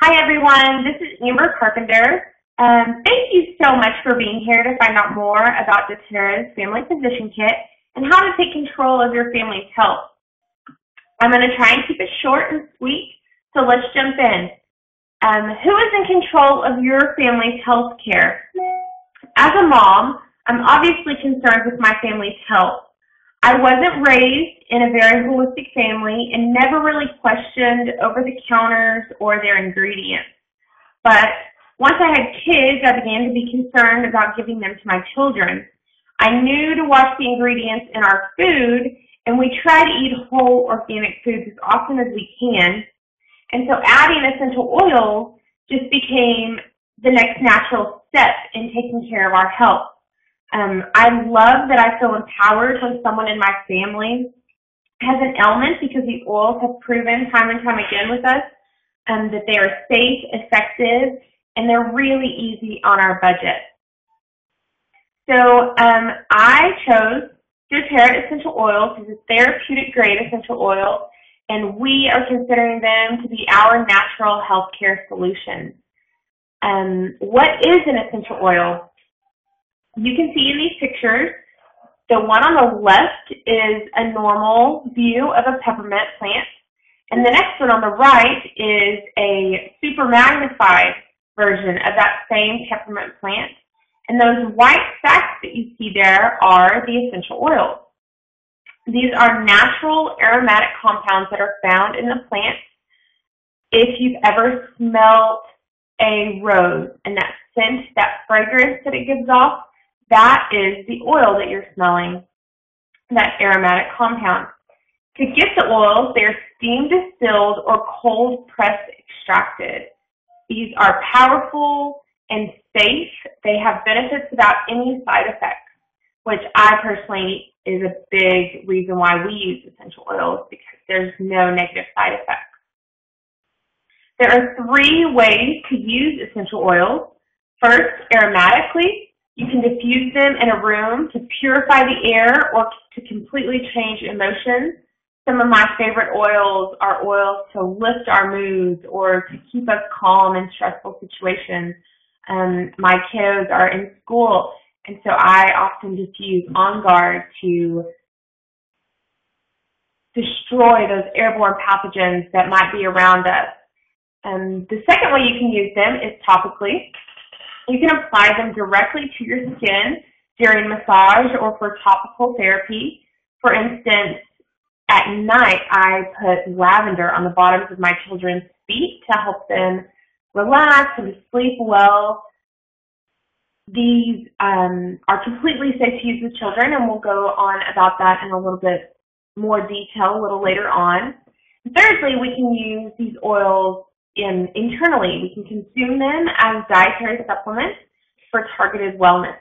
Hi everyone, this is Amber Carpenter. Thank you so much for being here to find out more about doTERRA's Family Physician Kit and how to take control of your family's health. I'm going to try and keep it short and sweet, so let's jump in. Who is in control of your family's health care? As a mom, I'm obviously concerned with my family's health. I wasn't raised in a very holistic family and never really questioned over-the-counters or their ingredients. But once I had kids, I began to be concerned about giving them to my children. I knew to watch the ingredients in our food, and we try to eat whole organic foods as often as we can. And so adding essential oils just became the next natural step in taking care of our health. I love that I feel empowered when someone in my family has an ailment because these oils have proven time and time again with us that they are safe, effective, and they're really easy on our budget. So I chose doTERRA essential oils as a therapeutic grade essential oil, and we are considering them to be our natural healthcare solution. What is an essential oil? You can see in these pictures, the one on the left is a normal view of a peppermint plant, and the next one on the right is a super magnified version of that same peppermint plant. And those white sacks that you see there are the essential oils. These are natural aromatic compounds that are found in the plant. If you've ever smelled a rose and that scent, that fragrance that it gives off, that is the oil that you're smelling, that aromatic compound. To get the oils, they are steam distilled or cold press extracted. These are powerful and safe. They have benefits without any side effects, which I personally is a big reason why we use essential oils, because there's no negative side effects. There are 3 ways to use essential oils. First, aromatically. You can diffuse them in a room to purify the air or to completely change emotions. Some of my favorite oils are oils to lift our moods or to keep us calm in stressful situations. My kiddos are in school, and so I often diffuse On Guard to destroy those airborne pathogens that might be around us. The second way you can use them is topically. You can apply them directly to your skin during massage or for topical therapy. For instance, at night, I put lavender on the bottoms of my children's feet to help them relax and to sleep well. These are completely safe to use with children, and we'll go on about that in a little bit more detail a little later on. Thirdly, we can use these oils internally. We can consume them as dietary supplements for targeted wellness.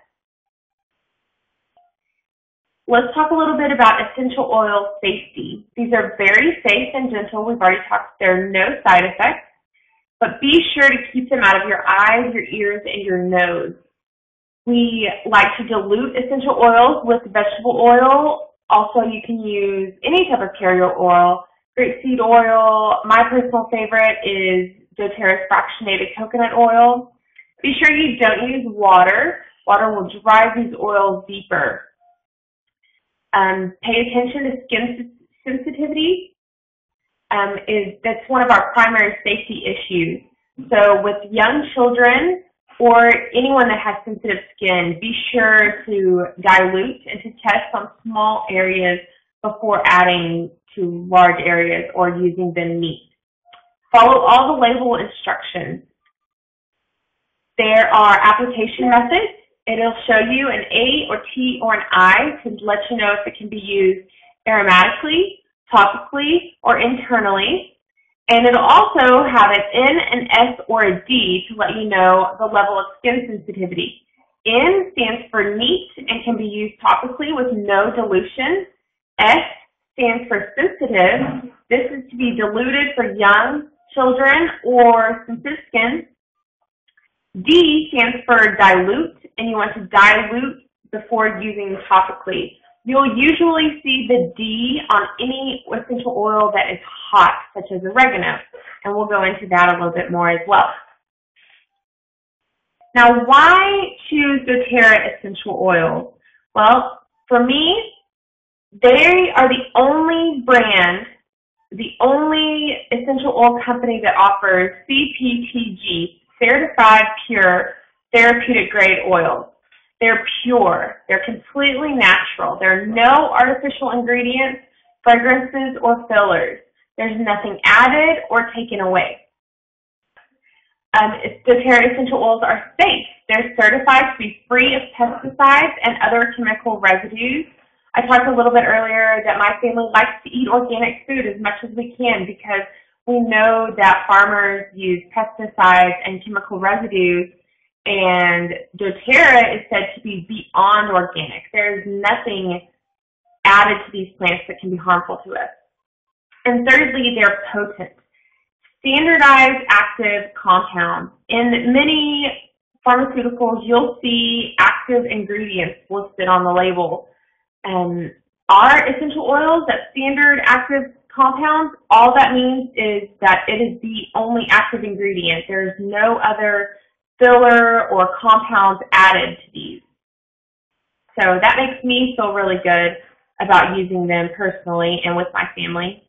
Let's talk a little bit about essential oil safety. These are very safe and gentle. We've already talked, there are no side effects, but be sure to keep them out of your eyes, your ears, and your nose. We like to dilute essential oils with vegetable oil. Also, you can use any type of carrier oil. Grapeseed oil. My personal favorite is doTERRA's fractionated coconut oil. Be sure you don't use water. Water will drive these oils deeper. Pay attention to skin sensitivity. That's one of our primary safety issues. So with young children or anyone that has sensitive skin, be sure to dilute and to test on small areas before adding to large areas or using them neat. Follow all the label instructions. There are application methods. It'll show you an A or T or an I to let you know if it can be used aromatically, topically, or internally. And it'll also have an N, an S, or a D to let you know the level of skin sensitivity. N stands for neat and can be used topically with no dilution. S stands for sensitive. This is to be diluted for young children or sensitive skin. D stands for dilute, and you want to dilute before using topically. You'll usually see the D on any essential oil that is hot, such as oregano. and we'll go into that a little bit more as well. Now, why choose doTERRA essential oils? Well, for me, they are the only brand, the only essential oil company that offers CPTG, Certified Pure Therapeutic Grade Oils. They're pure. They're completely natural. There are no artificial ingredients, fragrances, or fillers. There's nothing added or taken away. doTERRA essential oils are safe. They're certified to be free of pesticides and other chemical residues. I talked a little bit earlier that my family likes to eat organic food as much as we can because we know that farmers use pesticides and chemical residues, and doTERRA is said to be beyond organic. There's nothing added to these plants that can be harmful to us. And thirdly, they're potent. Standardized active compounds. In many pharmaceuticals, you'll see active ingredients listed on the label. Our essential oils, that standard active compounds, all that means is that it is the only active ingredient. There's no other filler or compounds added to these. So that makes me feel really good about using them personally and with my family.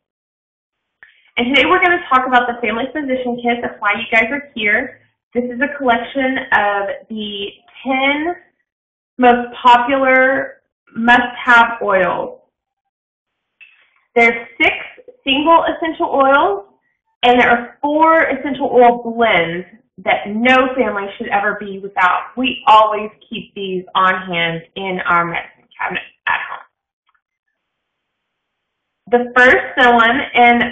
And today we're going to talk about the Family Physician Kit. That's why you guys are here. This is a collection of the 10 most popular must-have oils. There's 6 single essential oils, and there are 4 essential oil blends that no family should ever be without. We always keep these on hand in our medicine cabinet at home. The first one, and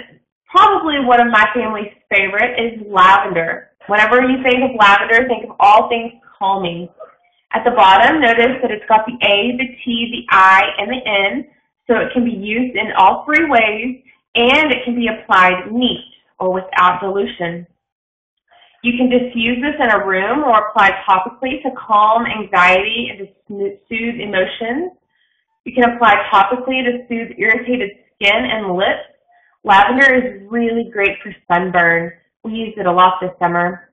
probably one of my family's favorite, is lavender. Whenever you think of lavender, think of all things calming. At the bottom, notice that it's got the A, the T, the I, and the N, so it can be used in all 3 ways, and it can be applied neat or without dilution. You can diffuse this in a room or apply topically to calm anxiety and to soothe emotions. You can apply topically to soothe irritated skin and lips. Lavender is really great for sunburn. We use it a lot this summer.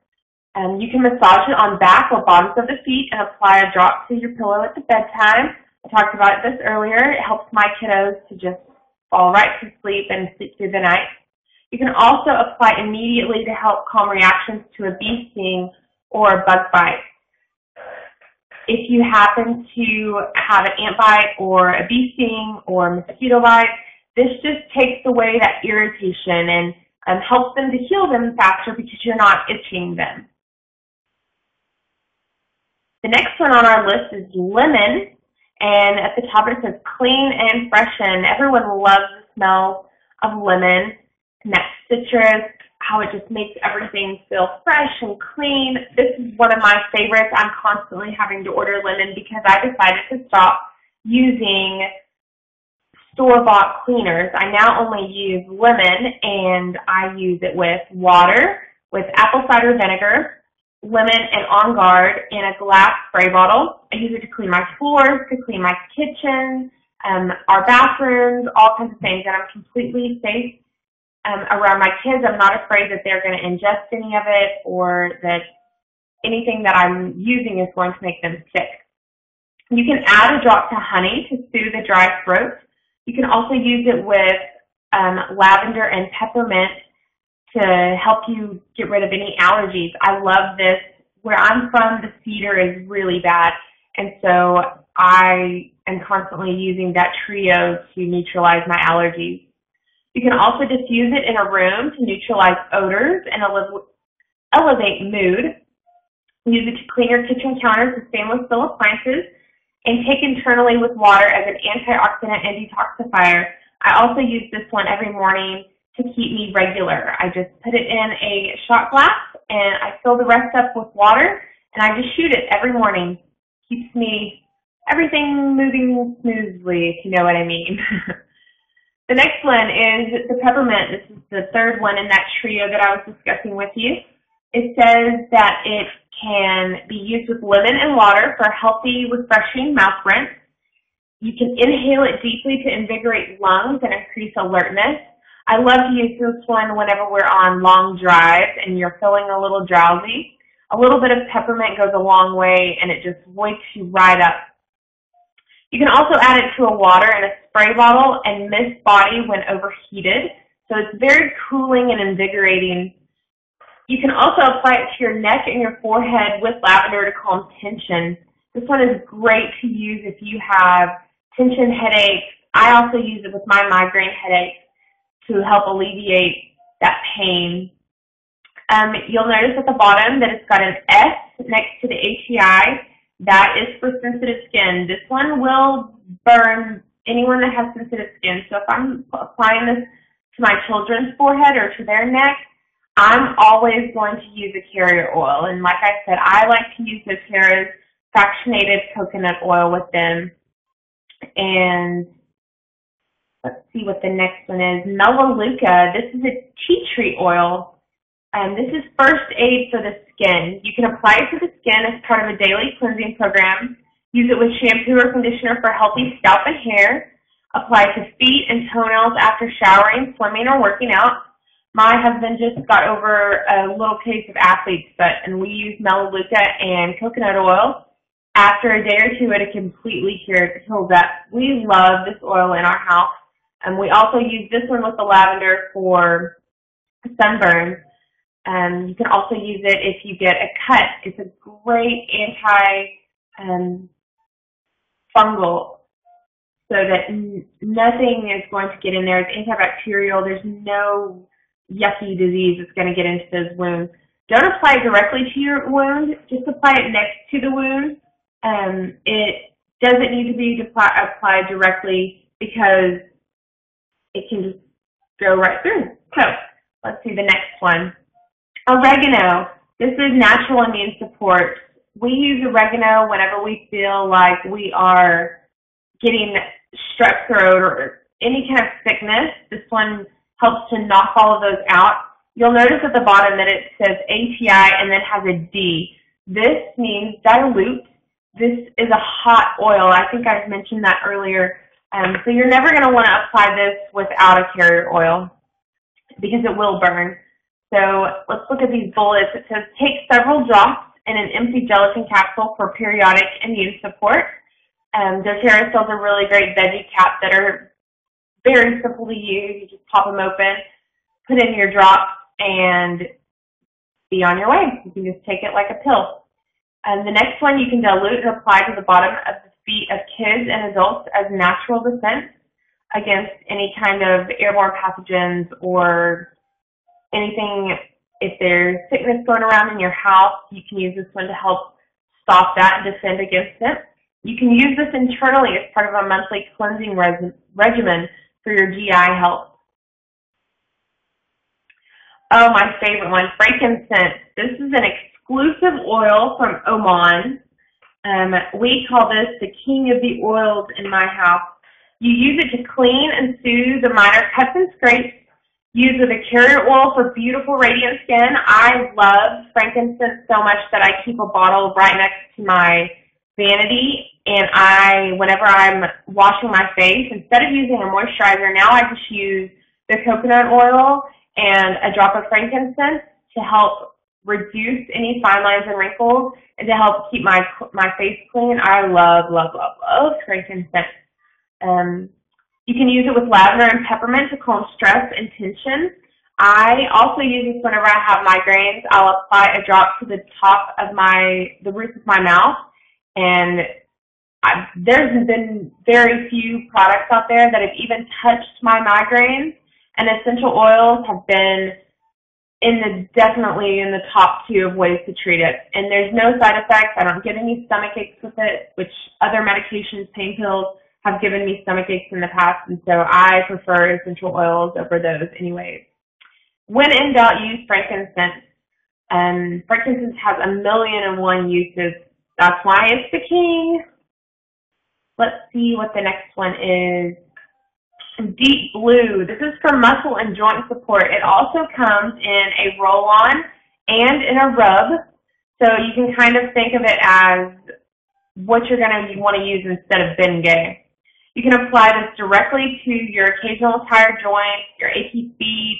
You can massage it on back or bottoms of the feet and apply a drop to your pillow at the bedtime. I talked about this earlier. It helps my kiddos to just fall right to sleep and sleep through the night. You can also apply immediately to help calm reactions to a bee sting or a bug bite. If you happen to have an ant bite or a bee sting or a mosquito bite, this just takes away that irritation and helps them to heal them faster because you're not itching them. The next one on our list is lemon, and at the top it says clean and freshen. Everyone loves the smell of lemon and that citrus, how it just makes everything feel fresh and clean. This is one of my favorites. I'm constantly having to order lemon because I decided to stop using store-bought cleaners. I now only use lemon, and I use it with water, with apple cider vinegar, lemon, and On Guard in a glass spray bottle. I use it to clean my floors, to clean my kitchen, our bathrooms, all kinds of things, and I'm completely safe around my kids. I'm not afraid that they're going to ingest any of it or that anything that I'm using is going to make them sick. You can add a drop to honey to soothe a dry throat. You can also use it with lavender and peppermint to help you get rid of any allergies. I love this. Where I'm from, the cedar is really bad, and so I am constantly using that trio to neutralize my allergies. You can also diffuse it in a room to neutralize odors and elevate mood. Use it to clean your kitchen counters with stainless steel appliances, and take internally with water as an antioxidant and detoxifier. I also use this one every morning to keep me regular. I just put it in a shot glass, and I fill the rest up with water, and I just shoot it every morning. Keeps me, everything moving smoothly, if you know what I mean. The next one is the peppermint. This is the third one in that trio that I was discussing with you. It says that it can be used with lemon and water for healthy, refreshing mouth rinse. You can inhale it deeply to invigorate lungs and increase alertness. I love to use this one whenever we're on long drives and you're feeling a little drowsy. A little bit of peppermint goes a long way, and it just wakes you right up. You can also add it to a water in a spray bottle and mist body when overheated. So it's very cooling and invigorating. You can also apply it to your neck and your forehead with lavender to calm tension. This one is great to use if you have tension headaches. I also use it with my migraine headaches to help alleviate that pain. You'll notice at the bottom that it's got an S next to the HEI. That is for sensitive skin. This one will burn anyone that has sensitive skin. So if I'm applying this to my children's forehead or to their neck, I'm always going to use a carrier oil. And like I said, I like to use doTERRA's fractionated coconut oil with them. And let's see what the next one is. Melaleuca. This is a tea tree oil. This is first aid for the skin. You can apply it to the skin as part of a daily cleansing program. Use it with shampoo or conditioner for healthy scalp and hair. Apply it to feet and toenails after showering, swimming, or working out. My husband just got over a little case of athlete's foot, and we use Melaleuca and coconut oil. After a day or two, it completely heals up. We love this oil in our house. And we also use this one with the lavender for sunburn. You can also use it if you get a cut. It's a great anti-fungal, so that nothing is going to get in there. It's antibacterial. There's no yucky disease that's going to get into those wounds. Don't apply it directly to your wound. Just apply it next to the wound. It doesn't need to be applied directly because it can just go right through. So let's see the next one. Oregano. This is natural immune support. We use oregano whenever we feel like we are getting strep throat or any kind of sickness. This one helps to knock all of those out. You'll notice at the bottom that it says ATI and then has a D. This means dilute. This is a hot oil. I think I've mentioned that earlier. So you're never going to want to apply this without a carrier oil because it will burn. So let's look at these bullets. It says, take several drops in an empty gelatin capsule for periodic immune support. doTERRA sells a really great veggie cap that are very simple to use. You just pop them open, put in your drops, and be on your way. You can just take it like a pill. The next one you can dilute and apply to the bottom of the feet of kids and adults as natural defense against any kind of airborne pathogens or anything. If there's sickness going around in your house, you can use this one to help stop that and defend against it. You can use this internally as part of a monthly cleansing regimen for your GI health. Oh, my favorite one, frankincense. This is an exclusive oil from Oman. We call this the king of the oils in my house. You use it to clean and soothe the minor cuts and scrapes. Use with a carrier oil for beautiful, radiant skin. I love frankincense so much that I keep a bottle right next to my vanity. And whenever I'm washing my face, instead of using a moisturizer, now I just use the coconut oil and a drop of frankincense to help reduce any fine lines and wrinkles and to help keep my face clean. I love, love, love, love frankincense. You can use it with lavender and peppermint to calm stress and tension. I also use this whenever I have migraines. I'll apply a drop to the top of the roof of my mouth, and there's been very few products out there that have even touched my migraines, and essential oils have been definitely in the top 2 of ways to treat it. And there's no side effects. I don't get any stomach aches with it, which other medications, pain pills, have given me stomach aches in the past, and so I prefer essential oils over those anyways. When in doubt, use frankincense. Frankincense has 1,000,001 uses. That's why it's the king. Let's see what the next one is. Deep Blue. This is for muscle and joint support. It also comes in a roll-on and in a rub, so you can kind of think of it as what you're going to want to use instead of Bengay. You can apply this directly to your occasional tired joints, your achy feet,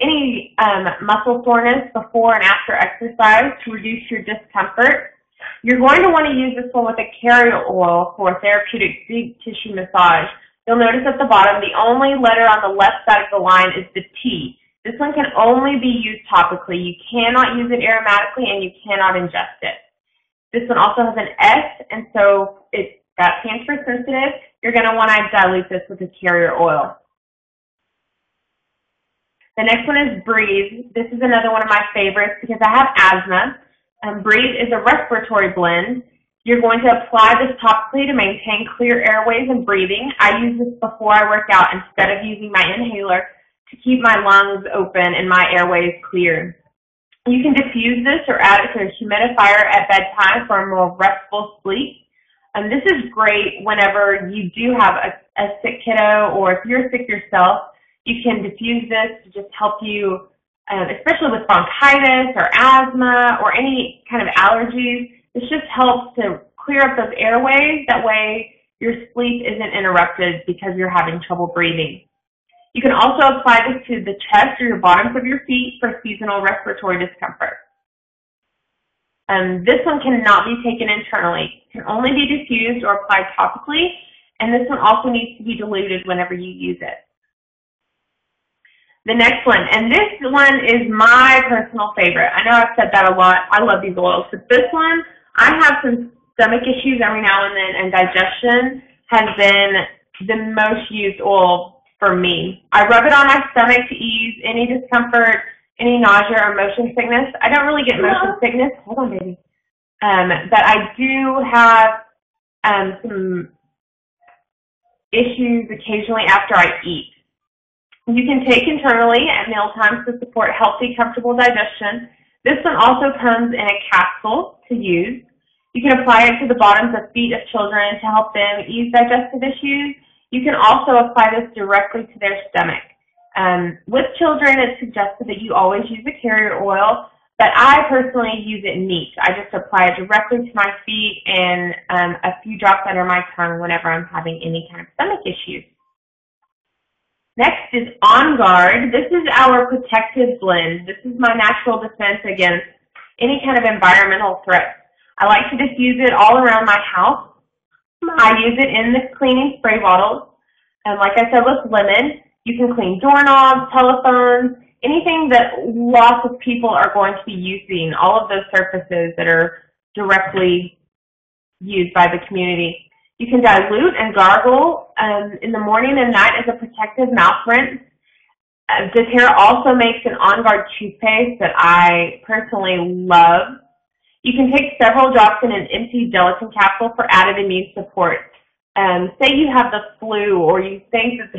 any muscle soreness before and after exercise to reduce your discomfort. You're going to want to use this one with a carrier oil for therapeutic deep tissue massage. You'll notice at the bottom, the only letter on the left side of the line is the T. This one can only be used topically. You cannot use it aromatically, and you cannot ingest it. This one also has an S, and so that stands for sensitive. You're going to want to dilute this with a carrier oil. The next one is Breathe. This is another one of my favorites because I have asthma. Breathe is a respiratory blend. You're going to apply this topically to maintain clear airways and breathing. I use this before I work out instead of using my inhaler to keep my lungs open and my airways clear. You can diffuse this or add it to a humidifier at bedtime for a more restful sleep. This is great whenever you do have a sick kiddo, or if you're sick yourself, you can diffuse this to just help you, especially with bronchitis or asthma or any kind of allergies. This just helps to clear up those airways. That way your sleep isn't interrupted because you're having trouble breathing. You can also apply this to the chest or your bottoms of your feet for seasonal respiratory discomfort. This one cannot be taken internally. It can only be diffused or applied topically, and this one also needs to be diluted whenever you use it. The next one, and this one is my personal favorite. I know I've said that a lot. I love these oils, but this one, I have some stomach issues every now and then, and digestion has been the most used oil for me. I rub it on my stomach to ease any discomfort, any nausea or motion sickness. I don't really get motion sickness. Hold on, baby. But I do have some issues occasionally after I eat. You can take internally at mealtimes to support healthy, comfortable digestion. This one also comes in a capsule to use. You can apply it to the bottoms of feet of children to help them ease digestive issues. You can also apply this directly to their stomach. With children, it's suggested that you always use a carrier oil, but I personally use it neat. I just apply it directly to my feet and a few drops under my tongue whenever I'm having any kind of stomach issues. Next is On Guard. This is our protective blend. This is my natural defense against any kind of environmental threats. I like to diffuse it all around my house. I use it in the cleaning spray bottles. And like I said with lemon, you can clean doorknobs, telephones, anything that lots of people are going to be using, all of those surfaces that are directly used by the community. You can dilute and gargle in the morning and night as a protective mouth rinse. doTERRA also makes an On Guard toothpaste that I personally love. You can take several drops in an empty gelatin capsule for added immune support. Say you have the flu or you think that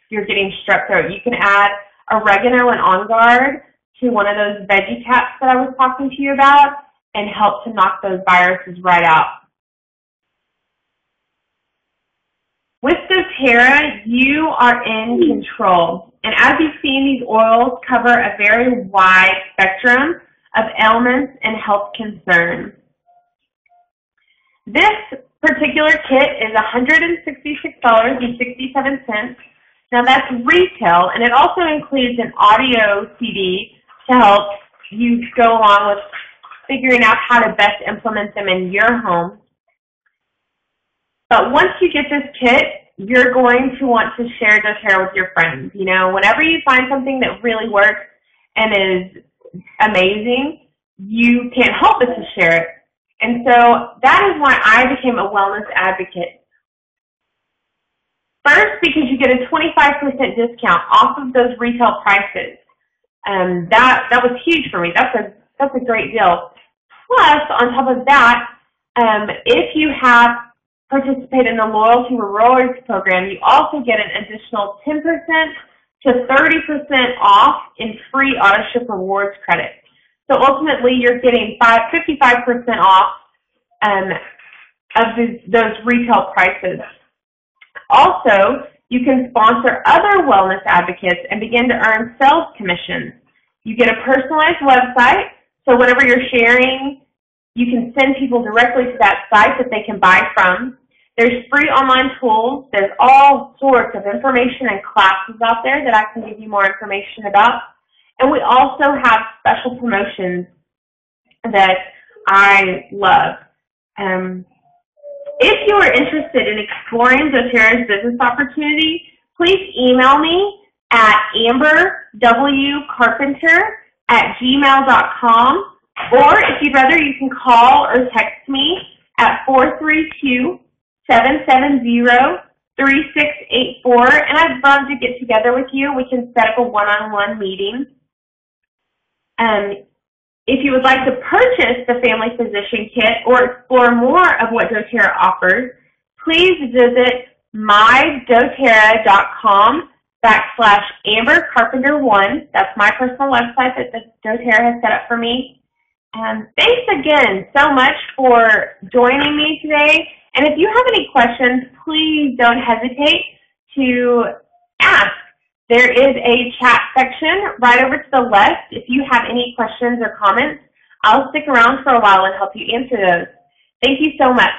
you're getting strep throat, you can add oregano and On Guard to one of those veggie caps that I was talking to you about and help to knock those viruses right out. With doTERRA, you are in control. And as you've seen, these oils cover a very wide spectrum of ailments and health concerns. This particular kit is $166.67. Now that's retail, and it also includes an audio CD to help you go along with figuring out how to best implement them in your home. But once you get this kit, you're going to want to share doTERRA with your friends. You know, whenever you find something that really works and is amazing, you can't help but to share it. And so that is why I became a wellness advocate. First, because you get a 25% discount off of those retail prices. That was huge for me. That's a great deal. Plus, on top of that, if you have participated in the Loyalty Rewards program, you also get an additional 10% to 30% off in free AutoShip rewards credit. So ultimately, you're getting 55% off of those retail prices. Also, you can sponsor other wellness advocates and begin to earn sales commissions. You get a personalized website, so whatever you're sharing, you can send people directly to that site that they can buy from. There's free online tools. There's all sorts of information and classes out there that I can give you more information about. And we also have special promotions that I love. If you are interested in exploring doTERRA's business opportunity, please email me at amberwcarpenter@gmail.com, or if you'd rather, you can call or text me at 432-770-3684, and I'd love to get together with you. We can set up a one-on-one meeting. If you would like to purchase the Family Physician Kit or explore more of what doTERRA offers, please visit mydoTERRA.com/AmberCarpenter1. That's my personal website that doTERRA has set up for me. Thanks again so much for joining me today. And if you have any questions, please don't hesitate to ask. There is a chat section right over to the left. If you have any questions or comments, I'll stick around for a while and help you answer those. Thank you so much.